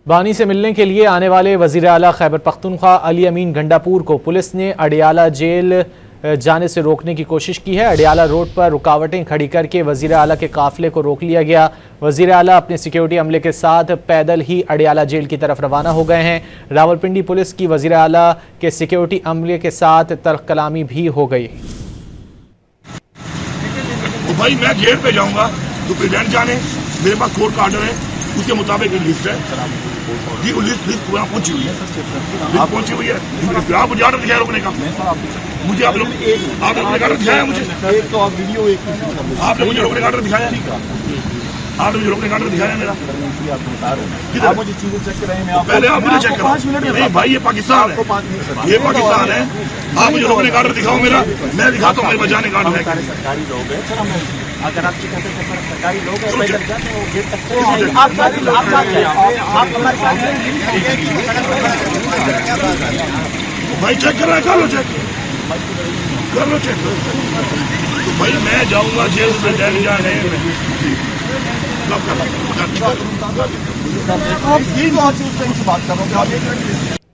बानी से मिलने के लिए आने वाले वज़ीर आला खैबर पख्तूनख्वा अली अमीन गंडापुर को पुलिस ने अडियाला जेल जाने से रोकने की कोशिश की है। अडियाला रोड पर रुकावटें खड़ी करके वज़ीर आला के काफिले को रोक लिया गया। वज़ीर आला अपने सिक्योरिटी अमले के साथ पैदल ही अडियाला जेल की तरफ रवाना हो गए हैं। रावलपिंडी पुलिस की वज़ीर आला के सिक्योरिटी अमले के साथ तल्ख कलामी भी हो गई। तो भाई मैं जेल पे जाऊंगा तो प्रेसिडेंट जाने, मेरे पास कोर्ट का ऑर्डर है, उसके मुताबिक लिस्ट है जी, लिस्ट वहाँ पहुंची हुई है, लिस्ट पहुंची हुई है। आप मुझे ऑर्डर दिखाया रोकने का, मुझे आप लोग ऑर्डर दिखाया, मुझे आपने मुझे रोकने का ऑर्डर दिखाया, आपने मुझे रोकने का ऑर्डर दिखाया मेरा। आप मुझे चीजें चेक कराएं, पहले आप मुझे चेक करो। नहीं भाई ये पाकिस्तान है, ये पाकिस्तान है। आप मुझे रोकने का ऑर्डर दिखाओ मेरा, मैं दिखाता हूँ मेरे बचाने का ऑर्डर है। सरकारी लोग हैं, अगर आप सरकारी लोग हैं आप भाई चेक कर रहा है, कर लो चेक, कर लो चेक। तो भाई मैं जाऊंगा जेल में, जेल जाने आप यही बात से बात कर रहे हो।